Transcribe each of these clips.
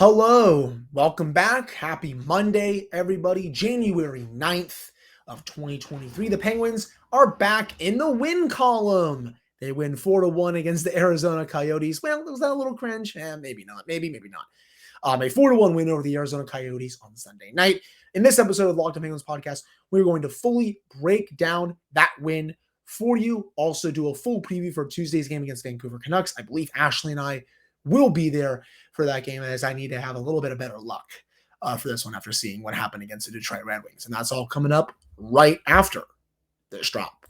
Hello, welcome back. Happy Monday, everybody. January 9th of 2023. The Penguins are back in the win column. They win 4-1 against the Arizona Coyotes. Well, was that a little cringe? Maybe not. Maybe not. A 4-1 win over the Arizona Coyotes on Sunday night. In this episode of the Locked On Penguins podcast, we're going to fully break down that win for you. Also do a full preview for Tuesday's game against Vancouver Canucks. I believe Ashley and I will be there for that game, as I need to have a little bit of better luck for this one after seeing what happened against the Detroit Red Wings. And that's all coming up right after this drop.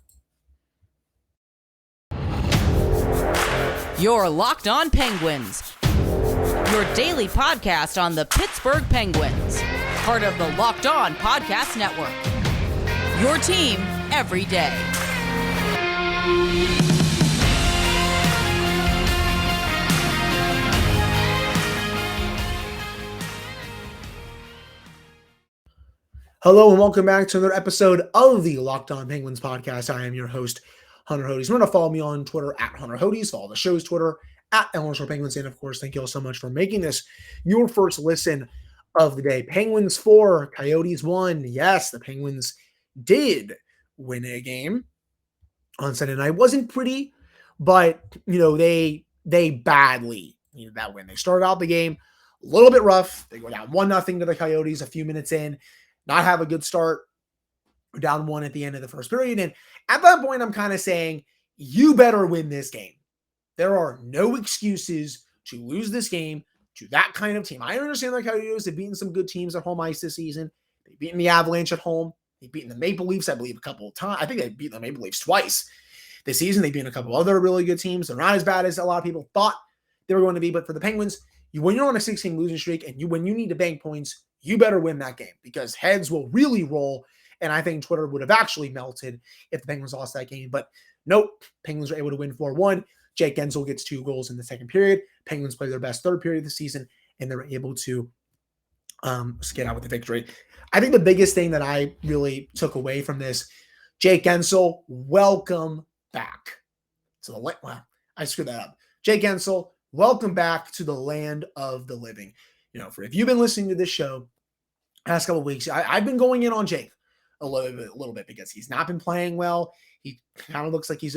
You're Locked On Penguins, your daily podcast on the Pittsburgh Penguins, part of the Locked On Podcast Network, your team every day. Hello and welcome back to another episode of the Locked On Penguins podcast. I am your host, Hunter Hodes. Remember to follow me on Twitter at Hunter Hodes, follow the show's Twitter at @Penguins. And of course, thank you all so much for making this your first listen of the day. Penguins 4, Coyotes 1. Yes, the Penguins did win a game on Sunday night. Wasn't pretty, but they badly needed that win. They started out the game a little bit rough. They go down 1-0 to the Coyotes a few minutes in. Not have a good start, down 1 at the end of the first period. And at that point, I'm kind of saying, you better win this game. There are no excuses to lose this game to that kind of team. I understand the Coyotes have beaten some good teams at home ice this season. They've beaten the Avalanche at home. They've beaten the Maple Leafs, I believe, a couple of times. I think they've beaten the Maple Leafs twice this season. They've beaten a couple other really good teams. They're not as bad as a lot of people thought they were going to be. But for the Penguins, when you're on a 6-game losing streak and when you need to bank points, you better win that game because heads will really roll. And I think Twitter would have actually melted if the Penguins lost that game. But nope, Penguins are able to win 4-1. Jake Guentzel gets 2 goals in the second period. Penguins play their best third period of the season, and they're able to get out with the victory. I think the biggest thing that I really took away from this, Jake Guentzel, welcome back. I screwed that up. Jake Guentzel, welcome back to the land of the living. If you've been listening to this show past couple of weeks, I've been going in on Jake a little bit because he's not been playing well. He kind of looks like he's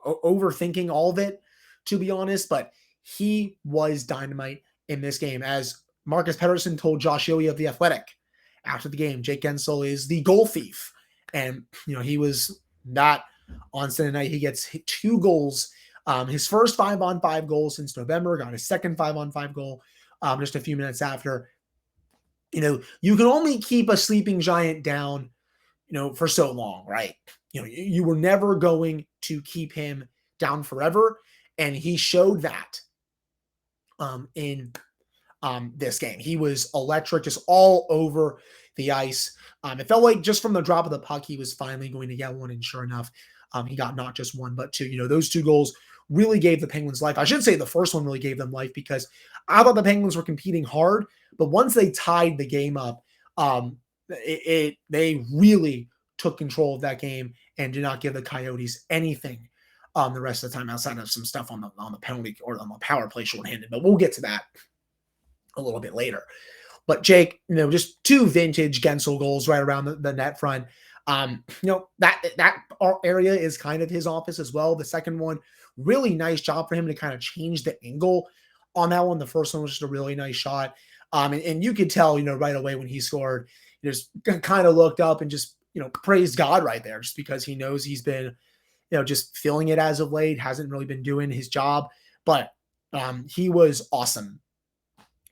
overthinking all of it, to be honest. But he was dynamite in this game. As Marcus Pettersson told Josh Yohe of The Athletic after the game, Jake Guentzel is the goal thief. And, he was not on Sunday night. He gets 2 goals. His first 5-on-5 goal since November, got his second 5-on-5 goal just a few minutes after. You can only keep a sleeping giant down, for so long, right? You were never going to keep him down forever. And he showed that in this game. He was electric, just all over the ice. It felt like just from the drop of the puck, he was finally going to get one. And sure enough, he got not just 1, but 2. Those 2 goals really gave the Penguins life. I should say the first one really gave them life because I thought the Penguins were competing hard, but once they tied the game up, they really took control of that game and did not give the Coyotes anything the rest of the time outside of some stuff on the penalty or on the power play shorthanded. But we'll get to that a little bit later. But Jake, just 2 vintage Guentzel goals right around the net front. That area is kind of his office as well. The second one, really nice job for him to kind of change the angle on that one. The first one was just a really nice shot. And you could tell, right away when he scored, he just kind of looked up and just, praised God right there, just because he knows he's been, just feeling it as of late, hasn't really been doing his job, but he was awesome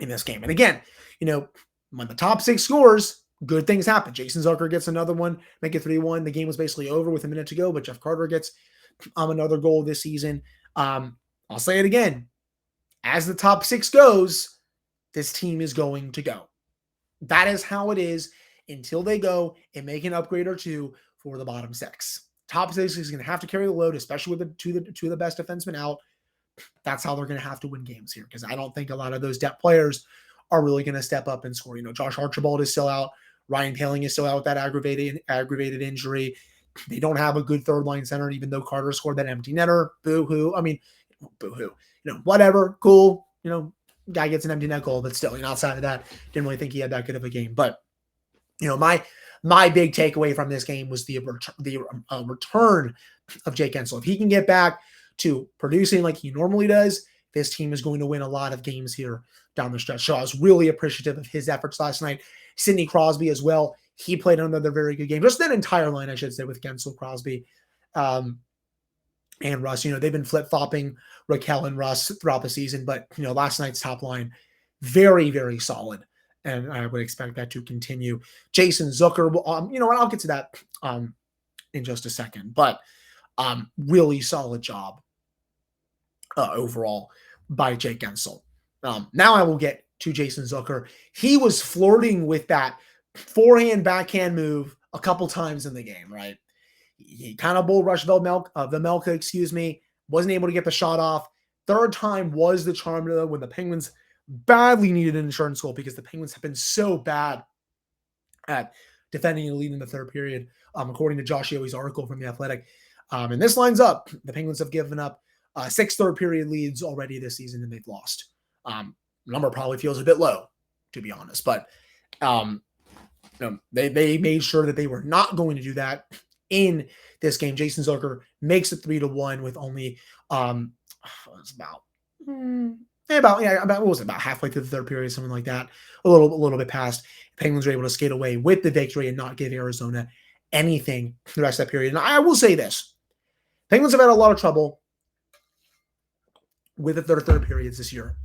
in this game. And again, when the top 6 scores, good things happen. Jason Zucker gets another one, make it 3-1. The game was basically over with a minute to go, but Jeff Carter gets another goal this season. I'll say it again. As the top 6 goes, this team is going to go. That is how it is until they go and make an upgrade or 2 for the bottom 6. Top 6 is going to have to carry the load, especially with the two of the best defensemen out. That's how they're going to have to win games here, because I don't think a lot of those depth players are really going to step up and score. Josh Archibald is still out. Ryan Poehling is still out with that aggravated injury. They don't have a good third line center, even though Carter scored that empty netter. Boo-hoo. I mean, boo-hoo. Whatever. Cool. guy gets an empty net goal, but still, outside of that, didn't really think he had that good of a game. But, my big takeaway from this game was the return of Jake Guentzel. If he can get back to producing like he normally does, this team is going to win a lot of games here down the stretch. So I was really appreciative of his efforts last night. Sidney Crosby as well. He played another very good game. Just that entire line, I should say, with Guentzel, Crosby, and Russ. They've been flip-flopping Raquel and Russ throughout the season, but, last night's top line, very, very solid. And I would expect that to continue. Jason Zucker, and I'll get to that in just a second. But really solid job overall by Jake Guentzel. Now I will get to Jason Zucker. He was flirting with that forehand backhand move a couple times in the game, right? He kind of bull rushed Vemelka, wasn't able to get the shot off. Third time was the charm, though, when the Penguins badly needed an insurance goal because the Penguins have been so bad at defending a lead in the third period, according to Josh Yohe's article from The Athletic. And this lines up. The Penguins have given up 6 third-period leads already this season, and they've lost. Number probably feels a bit low, to be honest. But they made sure that they were not going to do that in this game. Jason Zucker makes it 3-1 with only about halfway through the third period, something like that, a little bit past. Penguins were able to skate away with the victory and not give Arizona anything the rest of that period. And I will say this: Penguins have had a lot of trouble with the third periods this year.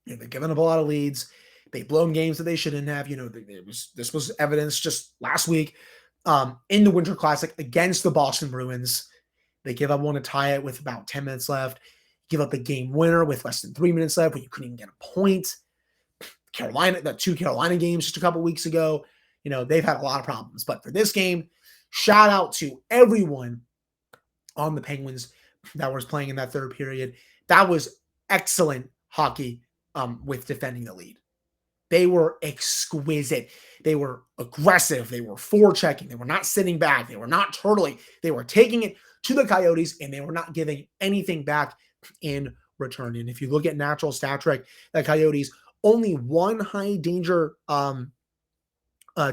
They've given up a lot of leads. They've blown games that they shouldn't have. This was evidence just last week in the Winter Classic against the Boston Bruins. They give up one to tie it with about 10 minutes left. Give up the game winner with less than 3 minutes left when you couldn't even get a point. The 2 Carolina games just a couple weeks ago, they've had a lot of problems. But for this game, shout out to everyone on the Penguins that was playing in that third period. That was excellent hockey with defending the lead. They were exquisite. They were aggressive. They were forechecking. They were not sitting back. They were not turtling. They were taking it to the Coyotes, and they were not giving anything back in return. And if you look at natural stat trick, the Coyotes only one high danger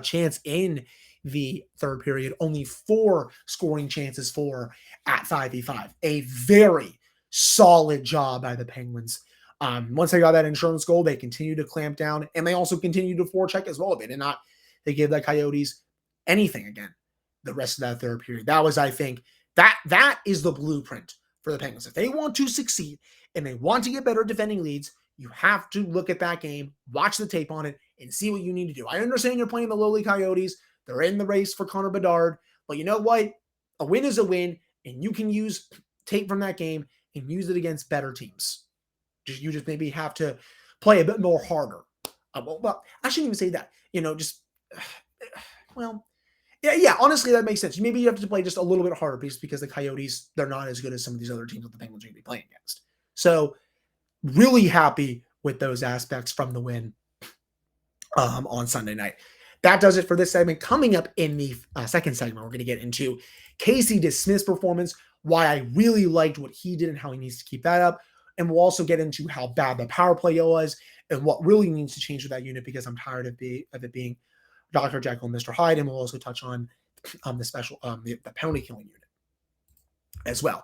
chance in the third period, only 4 scoring chances for at 5v5. A very solid job by the Penguins. Once they got that insurance goal, they continued to clamp down, and they also continued to forecheck as well. They gave the Coyotes anything again the rest of that third period. That was, I think, that is the blueprint for the Penguins. If they want to succeed and they want to get better defending leads, you have to look at that game, watch the tape on it, and see what you need to do. I understand you're playing the lowly Coyotes. They're in the race for Connor Bedard. But you know what? A win is a win, and you can use tape from that game and use it against better teams. You just maybe have to play a bit more harder. Well, I shouldn't even say that. Yeah, honestly, that makes sense. Maybe you have to play just a little bit harder because the Coyotes, they're not as good as some of these other teams that the Penguins are going to be playing against. So really happy with those aspects from the win on Sunday night. That does it for this segment. Coming up in the second segment, we're going to get into Casey DeSmith's performance, why I really liked what he did and how he needs to keep that up. And we'll also get into how bad the power play was and what really needs to change with that unit because I'm tired of it being Dr. Jekyll and Mr. Hyde. And we'll also touch on the penalty killing unit as well.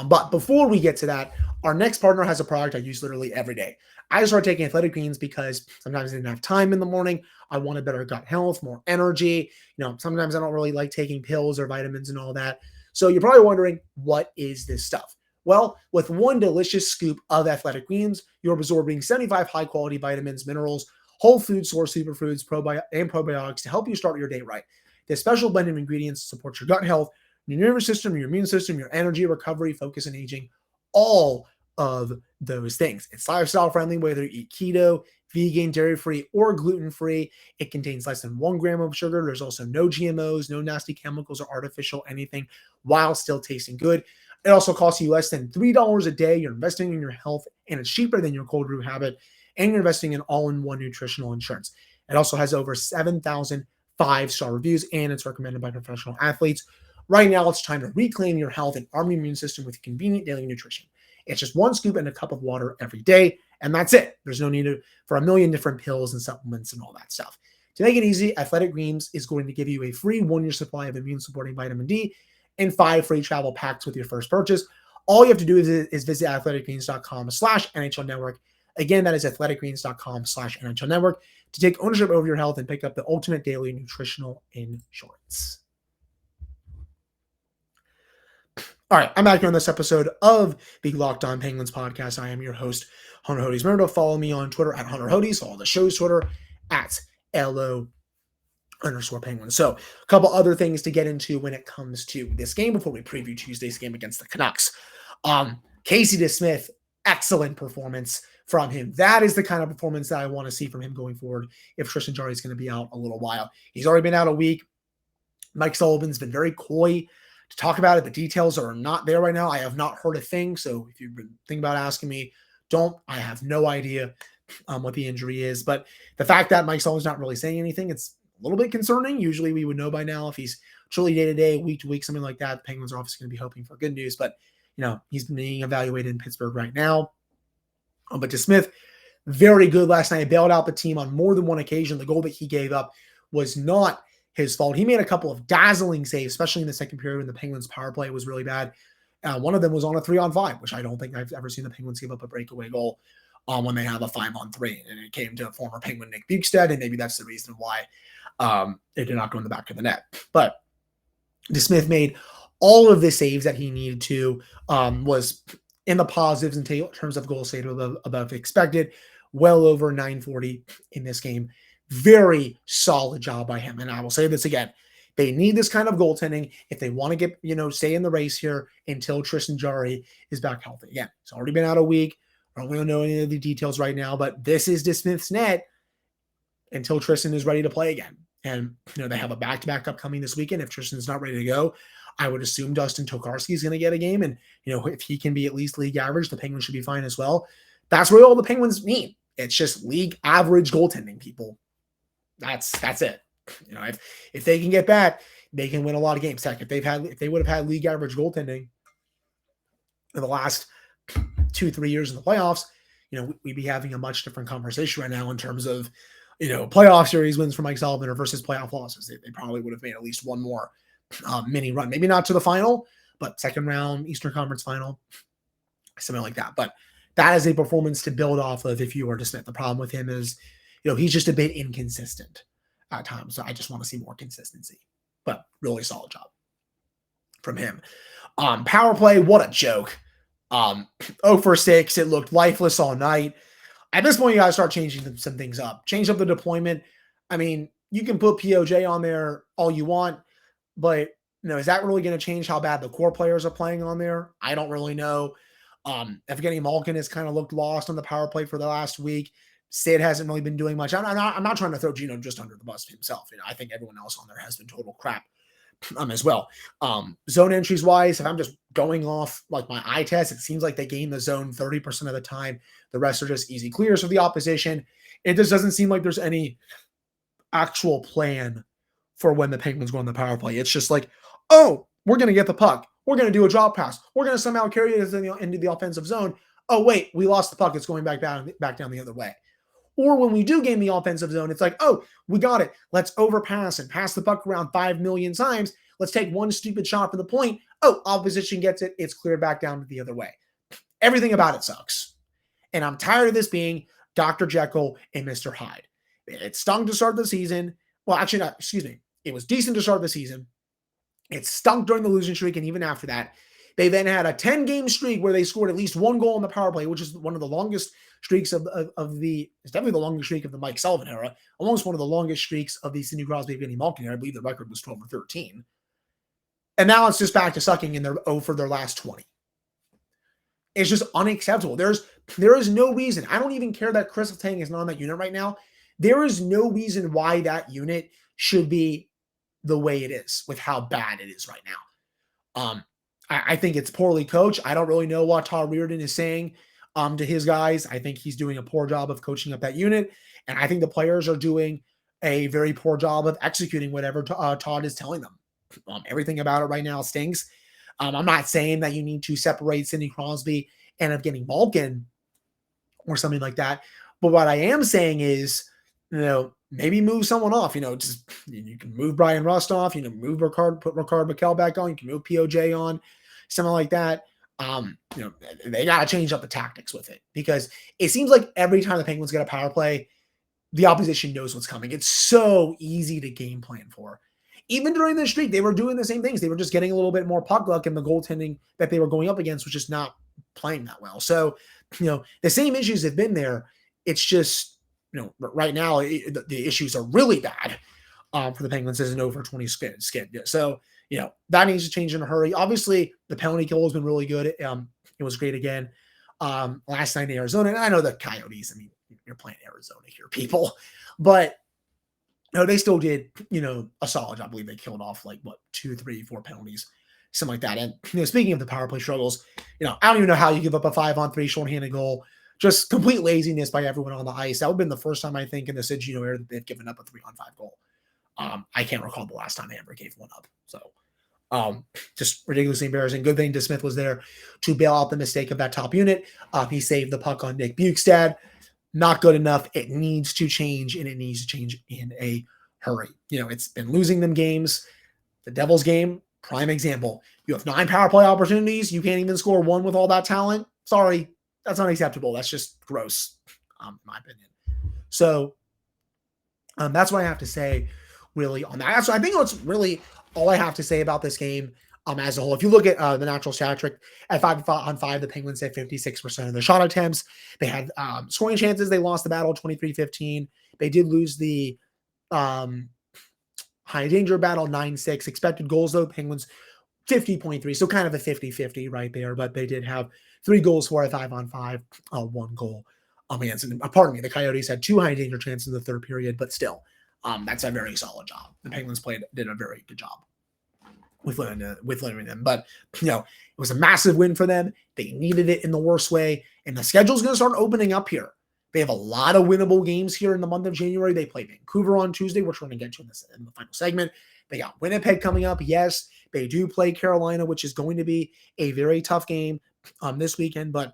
But before we get to that, our next partner has a product I use literally every day. I started taking Athletic Greens because sometimes I didn't have time in the morning. I wanted better gut health, more energy. Sometimes I don't really like taking pills or vitamins and all that. So you're probably wondering, what is this stuff? Well, with one delicious scoop of Athletic Greens, you're absorbing 75 high-quality vitamins, minerals, whole food source superfoods, and probiotics to help you start your day right. This special blend of ingredients supports your gut health, your nervous system, your immune system, your energy, recovery, focus, and aging, all of those things. It's lifestyle-friendly, whether you eat keto, vegan, dairy-free, or gluten-free. It contains less than 1 gram of sugar. There's also no GMOs, no nasty chemicals or artificial anything, while still tasting good. It also costs you less than $3 a day. You're investing in your health, and it's cheaper than your cold brew habit, and you're investing in all-in-one nutritional insurance. It also has over 7,000 5-star reviews, and it's recommended by professional athletes. Right now, it's time to reclaim your health and arm your immune system with convenient daily nutrition. It's just 1 scoop and a cup of water every day. And that's it. There's no need for a million different pills and supplements and all that stuff. To make it easy, Athletic Greens is going to give you a free 1-year supply of immune-supporting vitamin D and 5 free travel packs with your first purchase. All you have to do is visit athleticgreens.com/NHL Network. Again, that is athleticgreens.com/NHL Network to take ownership over your health and pick up the ultimate daily nutritional insurance. All right, I'm back here on this episode of the Locked On Penguins podcast. I am your host, Hunter Hodes. Remember to follow me on Twitter at Hunter Hodes. Follow the show's Twitter at LO_Penguins. So a couple other things to get into when it comes to this game before we preview Tuesday's game against the Canucks. Casey DeSmith, excellent performance from him. That is the kind of performance that I want to see from him going forward if Tristan Jarry is going to be out a little while. He's already been out a week. Mike Sullivan's been very coy to talk about it. The details are not there right now. I have not heard a thing. So if you've been thinking about asking me, I have no idea what the injury is. But the fact that Mike Sullivan's not really saying anything, it's a little bit concerning. Usually we would know by now if he's truly day-to-day, week-to-week, something like that. The Penguins are obviously going to be hoping for good news. But, he's being evaluated in Pittsburgh right now. But DeSmith, very good last night. Bailed out the team on more than one occasion. The goal that he gave up was not his fault. He made a couple of dazzling saves, especially in the second period when the Penguins' power play was really bad. One of them was on a 3-on-5, which I don't think I've ever seen the Penguins give up a breakaway goal when they have a 5-on-3. And it came to former Penguin Nick Bjugstad, and maybe that's the reason why it did not go in the back of the net. But DeSmith made all of the saves that he needed to, was in the positives in terms of goal save above expected, well over 940 in this game. Very solid job by him. And I will say this again. They need this kind of goaltending if they want to get, stay in the race here until Tristan Jarry is back healthy. Again, it's already been out a week. I don't really know any of the details right now, but this is DeSmith's net until Tristan is ready to play again. And, they have a back-to-back upcoming this weekend. If Tristan's not ready to go, I would assume Dustin Tokarski is going to get a game. And, if he can be at least league average, the Penguins should be fine as well. That's really all the Penguins need. It's just league average goaltending, people. That's it. If they can get back, they can win a lot of games. Heck, if they would have had league average goaltending in the last 2-3 years in the playoffs, we'd be having a much different conversation right now in terms of, playoff series wins for Mike Sullivan versus playoff losses. They probably would have made at least one more mini run. Maybe not to the final, but second round, Eastern Conference final, something like that. But that is a performance to build off of if you were to Smith. The problem with him is, he's just a bit inconsistent at times. So I just want to see more consistency. But really solid job from him. Power play, what a joke. 0 for 6. It looked lifeless all night. At this point, you got to start changing some things up. Change up the deployment. I mean, you can put POJ on there all you want, but is that really going to change how bad the core players are playing on there? I don't really know. Evgeny Malkin has kind of looked lost on the power play for the last week. Sid hasn't really been doing much. I'm not trying to throw Gino just under the bus himself. I think everyone else on there has been total crap as well. Zone entries wise, if I'm just going off like my eye test, it seems like they gain the zone 30% of the time. The rest are just easy clears for the opposition. It just doesn't seem like there's any actual plan for when the Penguins go on the power play. It's just like, oh, we're going to get the puck. We're going to do a drop pass. We're going to somehow carry it into the offensive zone. Oh, wait, we lost the puck. It's going back down the other way. Or when we do gain the offensive zone, it's like, oh, we got it. Let's overpass and pass the puck around 5 million times. Let's take one stupid shot for the point. Oh, opposition gets it. It's cleared back down the other way. Everything about it sucks. And I'm tired of this being Dr. Jekyll and Mr. Hyde. It stunk to start the season. Well, actually, not, excuse me. It was decent to start the season. It stunk during the losing streak, and even after that. They then had a 10-game streak where they scored at least one goal on the power play, which is one of the longest streaks it's definitely the longest streak of the Mike Sullivan era, almost one of the longest streaks of the Sidney Crosby, Evgeny Malkin era. I believe the record was 12 or 13. And now it's just back to sucking in their 0 for their last 20. It's just unacceptable. There is no reason. I don't even care that Chris Letang is not on that unit right now. There is no reason why that unit should be the way it is with how bad it is right now. I think it's poorly coached. I don't really know what Todd Reirden is saying to his guys. I think he's doing a poor job of coaching up that unit. And I think the players are doing a very poor job of executing whatever Todd is telling them. Everything about it right now stinks. I'm not saying that you need to separate Sidney Crosby and Evgeny Malkin or something like that. But what I am saying is, maybe move someone off. Just you can move Brian Rust off. Move put Ricard McKell back on. You can move POJ on, something like that. They got to change up the tactics with it, because it seems like every time the Penguins get a power play, the opposition knows what's coming. It's so easy to game plan for. Even during the streak, they were doing the same things. They were just getting a little bit more puck luck, and the goaltending that they were going up against was just not playing that well. So, the same issues have been there. It's just, right now the issues are really bad for the Penguins as an over 20 skid. So, that needs to change in a hurry. Obviously, the penalty kill has been really good. It was great again last night in Arizona. And I know the Coyotes, you're playing Arizona here, people. But they still did, a solid job. I believe they killed off 2, 3, 4 penalties, something like that. And, speaking of the power play struggles, I don't even know how you give up a 5-on-3 shorthanded goal. Just complete laziness by everyone on the ice. That would have been the first time, I think, in the Sid Gino era that they've given up a 3-on-5 goal. I can't recall the last time they ever gave one up. So, just ridiculously embarrassing. Good thing DeSmith was there to bail out the mistake of that top unit. He saved the puck on Nick Bukestad. Not good enough. It needs to change, and it needs to change in a hurry. It's been losing them games. The Devils game, prime example. You have 9 power play opportunities. You can't even score 1 with all that talent. Sorry, that's unacceptable. That's just gross, in my opinion. So that's what I have to say, really, on that. So I think that's really all I have to say about this game as a whole. If you look at the natural stat trick, at 5-on-5, the Penguins had 56% of their shot attempts. They had scoring chances. They lost the battle 23-15. They did lose the high danger battle 9-6. Expected goals, though, Penguins 50.3. So kind of a 50-50 right there. But they did have 3 goals for a 5-on-5, 1 goal against. Pardon me, the Coyotes had 2 high danger chances in the third period, but still, that's a very solid job. The Penguins did a very good job with limiting them. But, it was a massive win for them. They needed it in the worst way. And the schedule's going to start opening up here. They have a lot of winnable games here in the month of January. They play Vancouver on Tuesday, which we're going to get to in the final segment. They got Winnipeg coming up. Yes, they do play Carolina, which is going to be a very tough game this weekend. But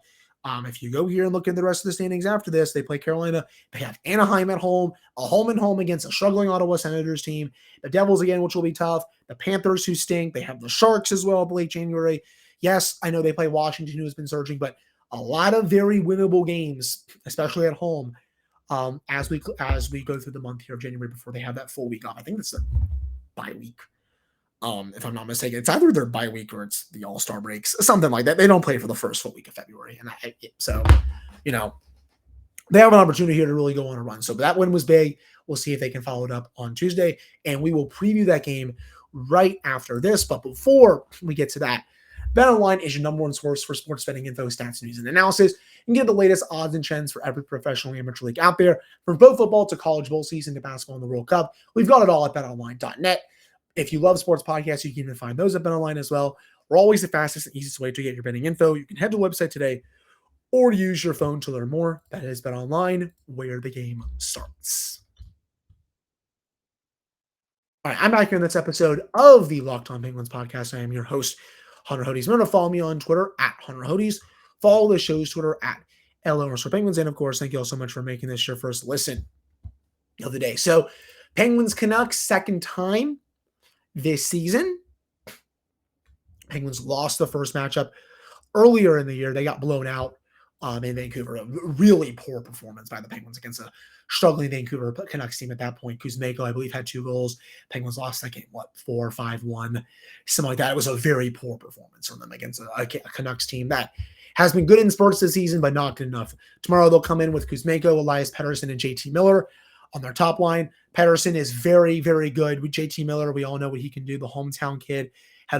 if you go here and look at the rest of the standings after this, they play Carolina. They have Anaheim at home, a home and home against a struggling Ottawa Senators team. The Devils again, which will be tough. The Panthers, who stink. They have the Sharks as well, late January. Yes, I know they play Washington, who has been surging, but a lot of very winnable games, especially at home, as we go through the month here of January before they have that full week off. I think it's the bye week, if I'm not mistaken. It's either their bye week or it's the All-Star breaks, something like that. They don't play for the first full week of February, and so they have an opportunity here to really go on a run. So that win was big. We'll see if they can follow it up on Tuesday, and we will preview that game right after this. But before we get to that, BetOnline is your number one source for sports betting info, stats, news, and analysis. You can get the latest odds and trends for every professional amateur league out there, from pro football to college bowl season to basketball and the World Cup. We've got it all at betonline.net. If you love sports podcasts, you can even find those at BetOnline as well. We're always the fastest and easiest way to get your betting info. You can head to the website today or use your phone to learn more. That is BetOnline, where the game starts. All right, I'm back here in this episode of the Locked On Penguins podcast. I am your host, Hunter Hodes. Remember to follow me on Twitter at Hunter Hodes. Follow the show's Twitter at @LO_Penguins. And of course, thank you all so much for making this your first listen of the day. So, Penguins Canucks, second time this season. Penguins lost the first matchup earlier in the year. They got blown out in Vancouver. A really poor performance by the Penguins against a struggling Vancouver Canucks team at that point. Kuzmenko, I believe, had 2 goals. Penguins lost that game, 4-5-1, something like that. It was a very poor performance from them against a Canucks team that has been good in spurts this season, but not good enough. Tomorrow they'll come in with Kuzmenko, Elias Pettersson, and JT Miller on their top line. Pettersson is very, very good. With JT Miller, we all know what he can do. The hometown kid had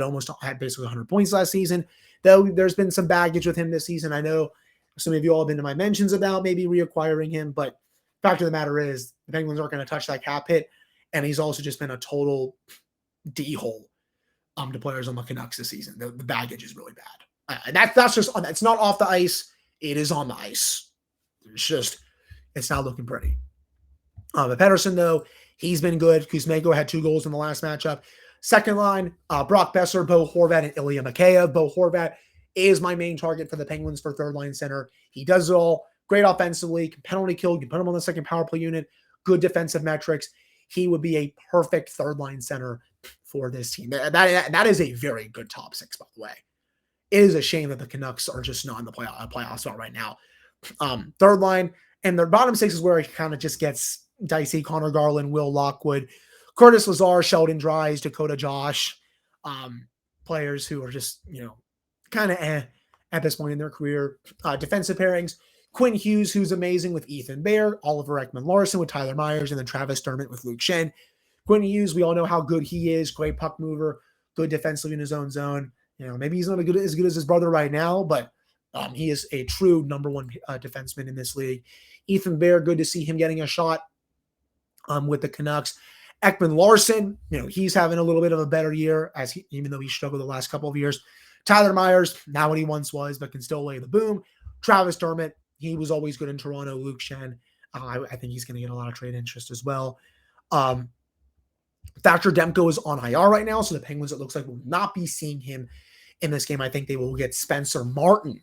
basically 100 points last season. Though there's been some baggage with him this season. I know some of you all have been to my mentions about maybe reacquiring him, but fact of the matter is the Penguins aren't going to touch that cap hit, and he's also just been a total D-hole to players on the Canucks this season. The baggage is really bad. And that's just, it's not off the ice. It is on the ice. It's not looking pretty. But Pettersson, though, he's been good. Kuzmenko had 2 goals in the last matchup. Second line, Brock Besser, Bo Horvat, and Ilya Mikheyev. Bo Horvat is my main target for the Penguins for third line center. He does it all. great offensively, can penalty kill, can put him on the second power play unit, good defensive metrics. He would be a perfect third line center for this team. That is a very good top six, by the way. It is a shame that the Canucks are just not in the playoff spot right now. Third line, and their bottom six is where it kind of just gets dicey. Connor Garland, Will Lockwood, Curtis Lazar, Sheldon Dries, Dakota Josh, players who are just, kind of at this point in their career. Defensive pairings, Quinn Hughes, who's amazing with Ethan Bear, Oliver Ekman-Larsson with Tyler Myers, and then Travis Dermott with Luke Schenn. Quinn Hughes, we all know how good he is, great puck mover, good defensively in his own zone. Maybe he's not as good as his brother right now, but he is a true number one defenseman in this league. Ethan Bear, good to see him getting a shot with the Canucks. Ekman-Larsson, he's having a little bit of a better year, even though he struggled the last couple of years. Tyler Myers, not what he once was, but can still lay the boom. Travis Dermott, he was always good in Toronto. Luke Schenn, I think he's going to get a lot of trade interest as well. Thatcher Demko is on IR right now, so the Penguins, it looks like, will not be seeing him in this game. I think they will get Spencer Martin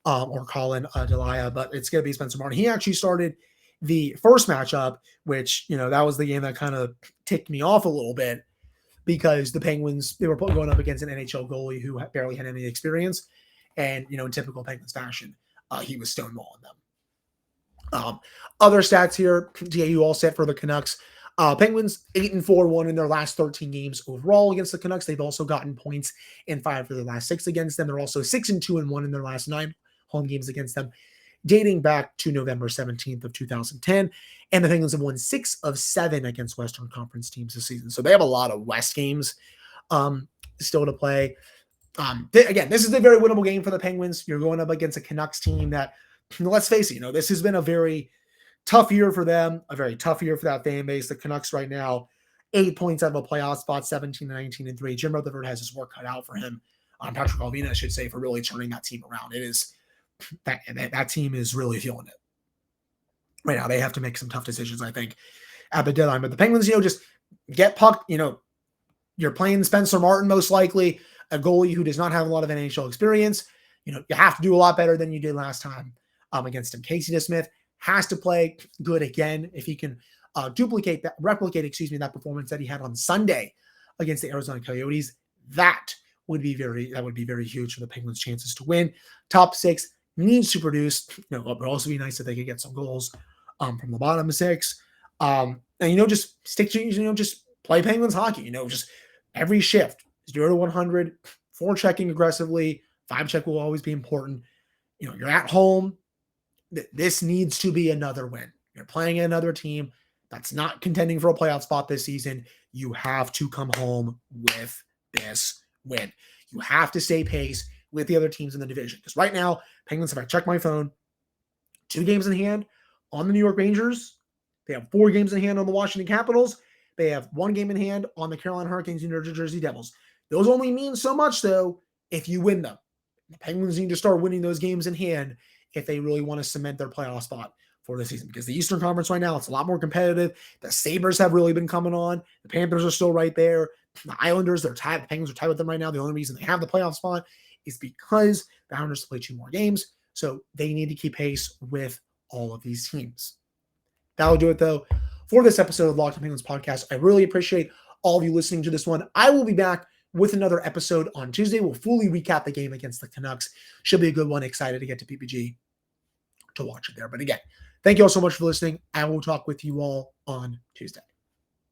or Colin Delia, but it's going to be Spencer Martin. He actually started the first matchup, which, that was the game that kind of ticked me off a little bit because the Penguins, they were going up against an NHL goalie who barely had any experience. And, in typical Penguins fashion, he was stonewalling them. Other stats here, DAU all set for the Canucks. Penguins 8-4-1 in their last 13 games overall against the Canucks. They've also gotten points in 5 of their last 6 against them. They're also 6-2-1 in their last 9 home games against them, dating back to November 17th of 2010. And the Penguins have won 6 of 7 against Western Conference teams this season. So they have a lot of West games still to play. Again, this is a very winnable game for the Penguins. You're going up against a Canucks team that, let's face it, this has been a very tough year for them, a very tough year for that fan base. The Canucks right now, 8 points out of a playoff spot, 17-19-3. Jim Rutherford has his work cut out for him. Patrick Alvina, I should say, for really turning that team around. It is that team is really feeling it right now. They have to make some tough decisions, I think, at the deadline. But the Penguins, just get puck. You're playing Spencer Martin, most likely, a goalie who does not have a lot of NHL experience. You have to do a lot better than you did last time against him. Casey DeSmith has to play good again if he can replicate that performance that he had on Sunday against the Arizona Coyotes. That would be very huge for the Penguins' chances to win. Top 6 needs to produce. It would also be nice if they could get some goals from the bottom 6. And just stick to just play Penguins hockey. Just every shift 0 to 100, forechecking aggressively. 5 check will always be important. You're at home. This needs to be another win. You're playing another team that's not contending for a playoff spot this season. You have to come home with this win. You have to stay pace with the other teams in the division. Because right now, Penguins, if I check my phone, 2 games in hand on the New York Rangers. They have 4 games in hand on the Washington Capitals. They have 1 game in hand on the Carolina Hurricanes and New Jersey Devils. Those only mean so much, though, if you win them. The Penguins need to start winning those games in hand if they really want to cement their playoff spot for the season. Because the Eastern Conference right now, it's a lot more competitive. The Sabres have really been coming on. The Panthers are still right there. The Islanders, they're tied. The Penguins are tied with them right now. The only reason they have the playoff spot is because the Islanders play 2 more games. So they need to keep pace with all of these teams. That'll do it, though, for this episode of Locked On Penguins podcast. I really appreciate all of you listening to this one. I will be back with another episode on Tuesday. We'll fully recap the game against the Canucks. Should be a good one. Excited to get to PPG to watch it there. But again, thank you all so much for listening. I will talk with you all on Tuesday.